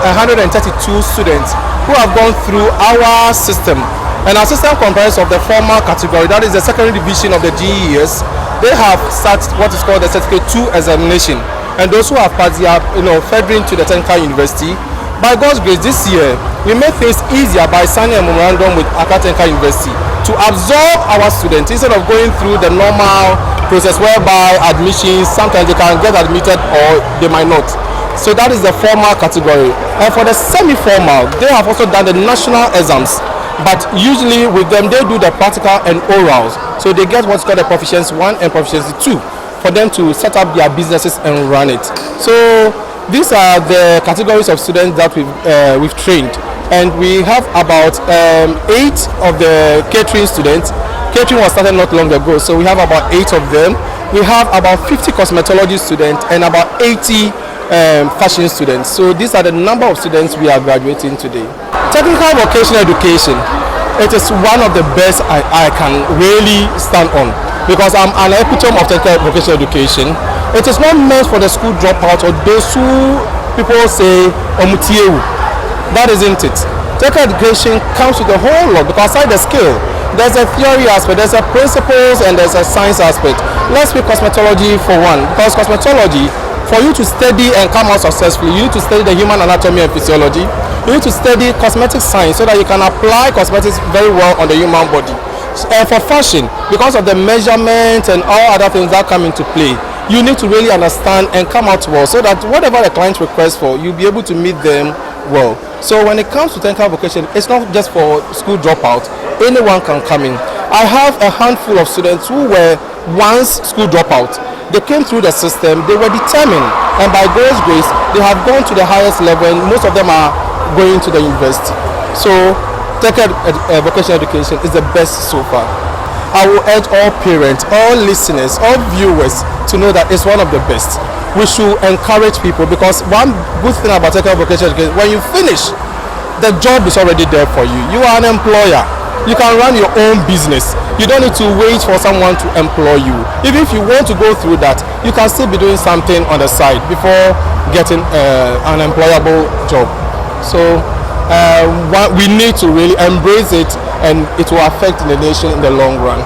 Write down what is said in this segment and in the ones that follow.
132 students who have gone through our system. And our system comprises of the formal category, that is the secondary division of the GES. They have started what is called the Certificate 2 examination. And those who have passed, they are furthering to the technical university. By God's grace, this year, we made things easier by signing a memorandum with Accra Technical University to absorb our students instead of going through the normal process whereby admissions, sometimes they can get admitted or they might not. So that is the formal category. And for the semi-formal, they have also done the national exams. But usually with them, they do the practical and orals. So they get what's called the Proficiency 1 and Proficiency 2 for them to set up their businesses and run it. So these are the categories of students that we've trained. And we have about 8 of the catering students. Catering was started not long ago, so we have about 8 of them. We have about 50 cosmetology students and about 80 fashion students. So these are the number of students we are graduating today. Technical vocational education, it is one of the best I can really stand on, because I'm an epitome of technical vocational education. It is not meant for the school dropouts or those who people say omutiewu. That isn't it. Technical education comes with a whole lot, because aside the skill, there's a theory aspect, there's a principles, and there's a science aspect. Let's pick cosmetology for one, because cosmetology, for you to study and come out successfully, you need to study the human anatomy and physiology. You need to study cosmetic science so that you can apply cosmetics very well on the human body. And for fashion, because of the measurement and all other things that come into play, you need to really understand and come out well so that whatever the client requests for, you'll be able to meet them well. So when it comes to technical vocation, it's not just for school dropout. Anyone can come in. I have a handful of students who were once school dropout. They came through the system, they were determined, and by God's grace, they have gone to the highest level, and most of them are going to the university. So technical vocational education is the best so far. I will urge all parents, all listeners, all viewers to know that it's one of the best. We should encourage people, because one good thing about technical vocational education, when you finish, the job is already there for you. You are an employer. You can run your own business. You don't need to wait for someone to employ you. Even if you want to go through that, you can still be doing something on the side before getting an employable job. So we need to really embrace it, and it will affect the nation in the long run.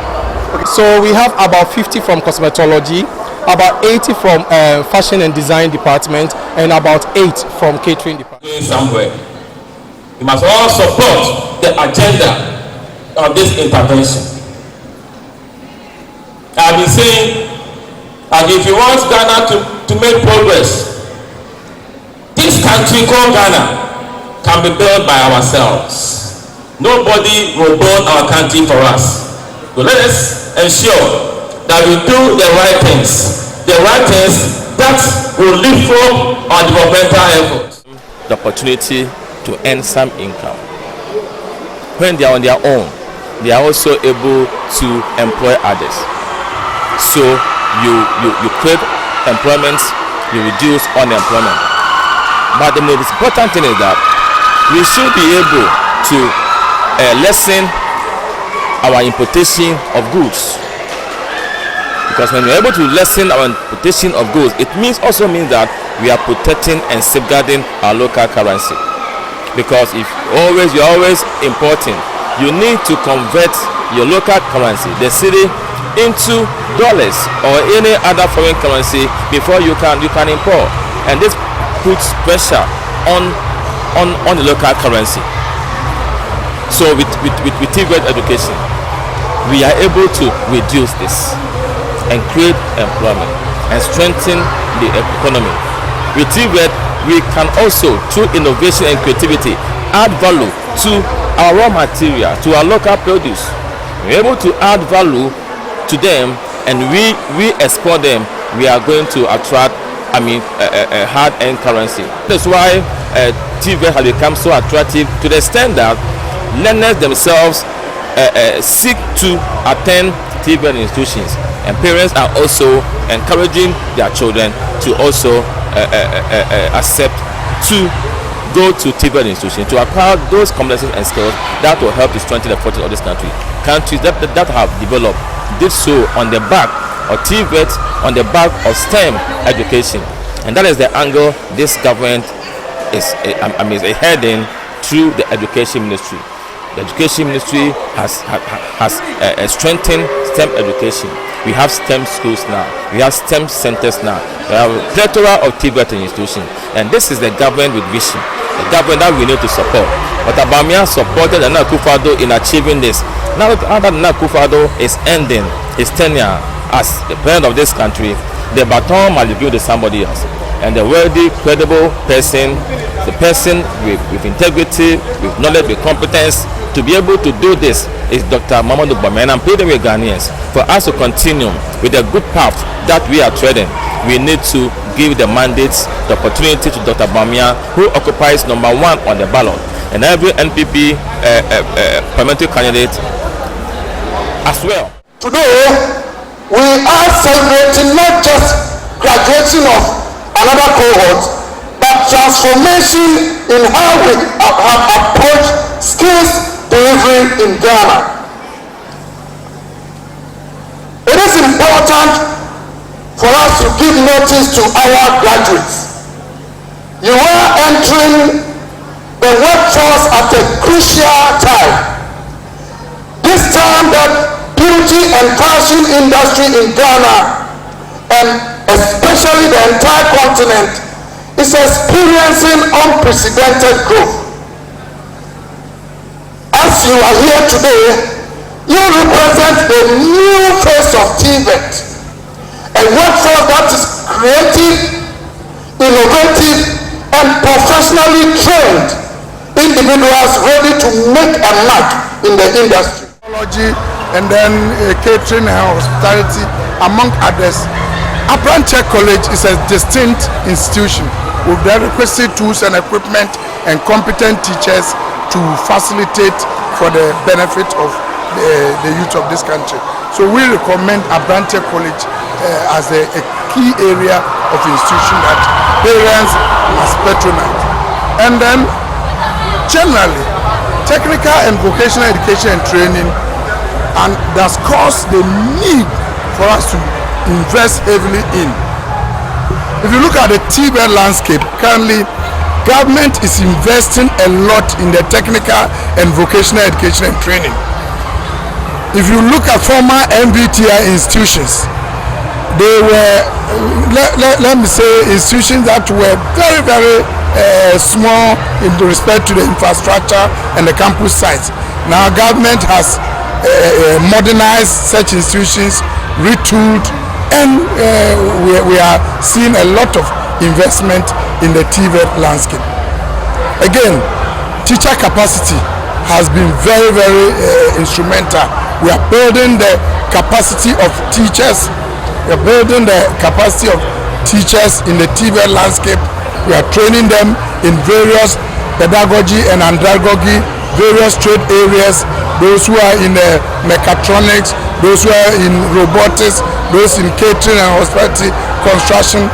So we have about 50 from cosmetology, about 80 from fashion and design department, and about 8 from catering department. Somewhere, you must all support the agenda of this intervention. I've been saying that if you want Ghana to make progress, this country called Ghana can be built by ourselves. Nobody will build our country for us. So let us ensure that we do the right things that will lift up our developmental efforts. The opportunity to earn some income. When they are on their own, they are also able to employ others. So you create employment, you reduce unemployment. But the most important thing is that we should be able to lessen our importation of goods. Because when we're able to lessen our importation of goods, it also means that we are protecting and safeguarding our local currency. Because if you're always importing, you need to convert your local currency, the cedi, into dollars or any other foreign currency before you can import. And this puts pressure on the local currency. So with tvet education, we are able to reduce this and create employment and strengthen the economy. With tvet, we can also, through innovation and creativity, add value to our raw material, to our local produce. We're able to add value to them, and we export them. We are going to attract a hard-earned currency. That's why tvet has become so attractive, to the extent that learners themselves seek to attend tvet institutions, and parents are also encouraging their children to also accept to go to tvet institutions to acquire those competencies and skills that will help to strengthen the fortunes of this country. Countries that have developed did so on the back of tvet, on the back of STEM education, and that is the angle this government is a heading through the education ministry. The education ministry has strengthened STEM education. We have STEM schools now. We have STEM centers now. We have a plethora of tvet institutions. And this is the government with vision. The government that we need to support. But Abamia supported Nana Akufo-Addo in achieving this. Now that Nana Akufo-Addo is ending his tenure as the president of this country, the baton must be given to somebody else. And the worthy, credible person, the person with integrity, with knowledge, with competence, to be able to do this is Dr. Mamadou Bawumia. And I'm pleading with Ghanaians for us to continue with the good path that we are treading. We need to give the mandates, the opportunity to Dr. Bawumia, who occupies number 1 on the ballot, and every NPP parliamentary candidate as well. Today, we are celebrating not just graduation of another cohort, but transformation in how we have approached skills delivery in Ghana. It is important for us to give notice to our graduates. You are entering the workforce at a crucial time. This time that beauty and fashion industry in Ghana, and especially the entire continent, is experiencing unprecedented growth. As you are here today, you represent the new face of tvet, a workforce that is creative, innovative, and professionally trained individuals ready to make a mark in the industry. And then catering and hospitality, among others. Abrantie College is a distinct institution with the requisite tools and equipment and competent teachers to facilitate for the benefit of the youth of this country. So we recommend Abrantie College as a key area of institution that parents must patronize. And then generally, technical and vocational education and training, and that's caused the need for us to invest heavily in. If you look at the tvet landscape, currently government is investing a lot in the technical and vocational education and training. If you look at former MBTI institutions, they were, let me say, institutions that were very, very small in respect to the infrastructure and the campus sites. Now government has modernized such institutions, retooled, and we are seeing a lot of investment in the tvet landscape. Again, teacher capacity has been very, very instrumental. We are building the capacity of teachers. We are building the capacity of teachers in the tvet landscape. We are training them in various pedagogy and andragogy, various trade areas, those who are in mechatronics, those who are in robotics, those in catering and hospitality, construction.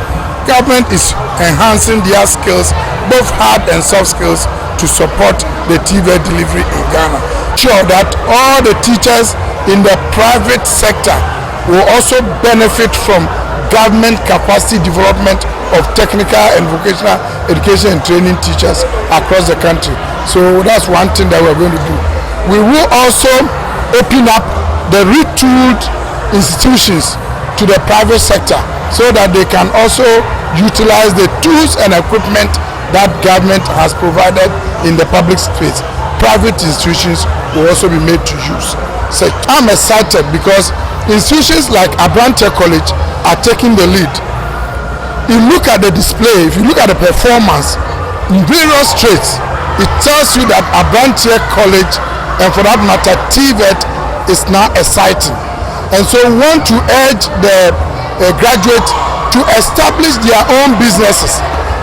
Government is enhancing their skills, both hard and soft skills, to support the tvet delivery in Ghana. Sure that all the teachers in the private sector will also benefit from government capacity development of technical and vocational education and training teachers across the country. So that's one thing that we're going to do. We will also open up the retooled institutions to the private sector so that they can also utilize the tools and equipment that government has provided in the public space. Private institutions will also be made to use. So I'm excited because institutions like Abrantie College are taking the lead. You look at the display, if you look at the performance in various trades, it tells you that Abrantie College, and for that matter tvet, is now exciting. And so we want to urge the graduates to establish their own businesses.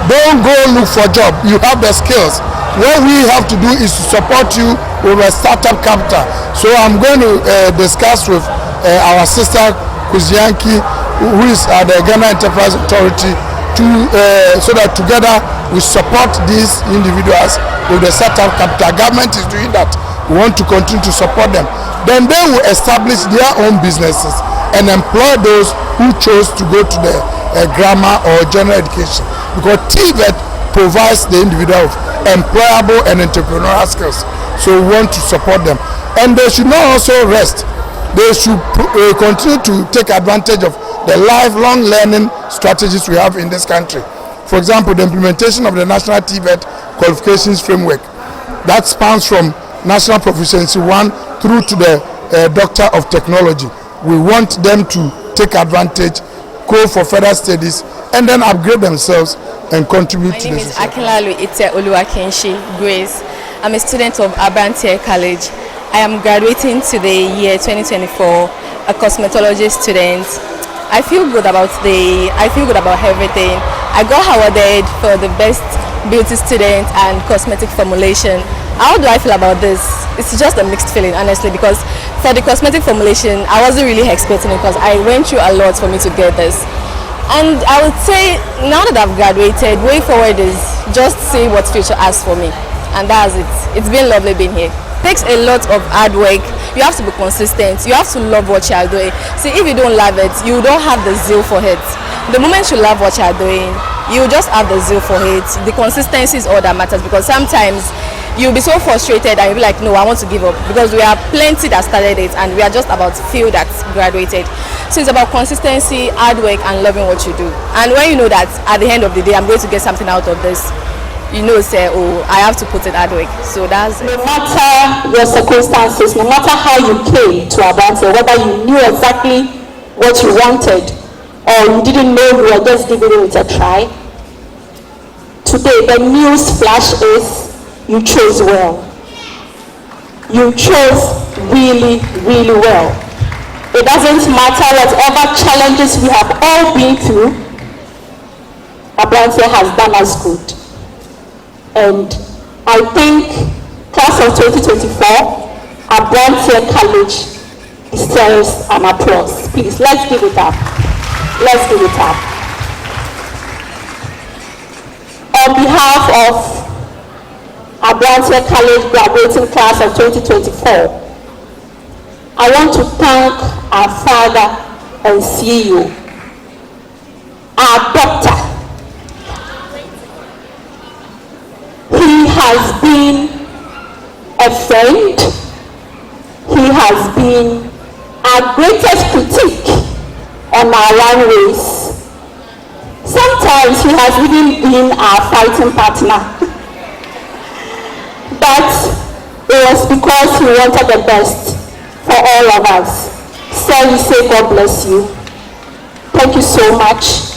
Don't go look for a job. You have the skills. What we have to do is to support you with a startup capital. So I'm going to discuss with our sister Kuzianki, who is at the Ghana Enterprise Authority, so that together we support these individuals with the startup capital. Government is doing that. We want to continue to support them. Then they will establish their own businesses and employ those who chose to go to the grammar or general education. Because tvet provides the individual with employable and entrepreneurial skills. So we want to support them. And they should not also rest. They should continue to take advantage of the lifelong learning strategies we have in this country. For example, the implementation of the National tvet qualifications framework that spans from National Proficiency 1 through to the Doctor of Technology. We want them to take advantage, go for further studies, and then upgrade themselves and contribute to the society. My name is Akinlalu Ite Oluwakenshi Grace. I'm a student of Abrantie College. I am graduating to the year 2024, a cosmetology student. I feel good about everything. I got awarded for the best beauty student and cosmetic formulation. How do I feel about this? It's just a mixed feeling, honestly, because for the cosmetic formulation, I wasn't really expecting it because I went through a lot for me to get this. And I would say now that I've graduated, way forward is just see what future has for me. And that's it. It's been lovely being here. It takes a lot of hard work. You have to be consistent. You have to love what you are doing. See, if you don't love it, you don't have the zeal for it. The moment you love what you are doing, you just have the zeal for it. The consistency is all that matters, because sometimes you'll be so frustrated and you'll be like, no, I want to give up, because we are plenty that started it and we are just about few that graduated. So it's about consistency, hard work, and loving what you do. And when you know that at the end of the day I'm going to get something out of this, you know, say, oh, I have to put it hard work. So that's it. No matter your circumstances, no matter how you came to Abrantie, whether you knew exactly what you wanted or you didn't know, you were just giving it a try, today the news flash is you chose well. You chose really, really well. It doesn't matter whatever challenges we have all been through, Abrantie has done us good. And I think class of 2024, Abrantie College deserves an applause. Please, let's give it up. Let's give it up. On behalf of Abrantie College graduating class of 2024, I want to thank our father and CEO, our doctor. He has been a friend. He has been our greatest critique on our runways. Sometimes he has even been our fighting partner. But it was because he wanted the best for all of us. So we say God bless you. Thank you so much.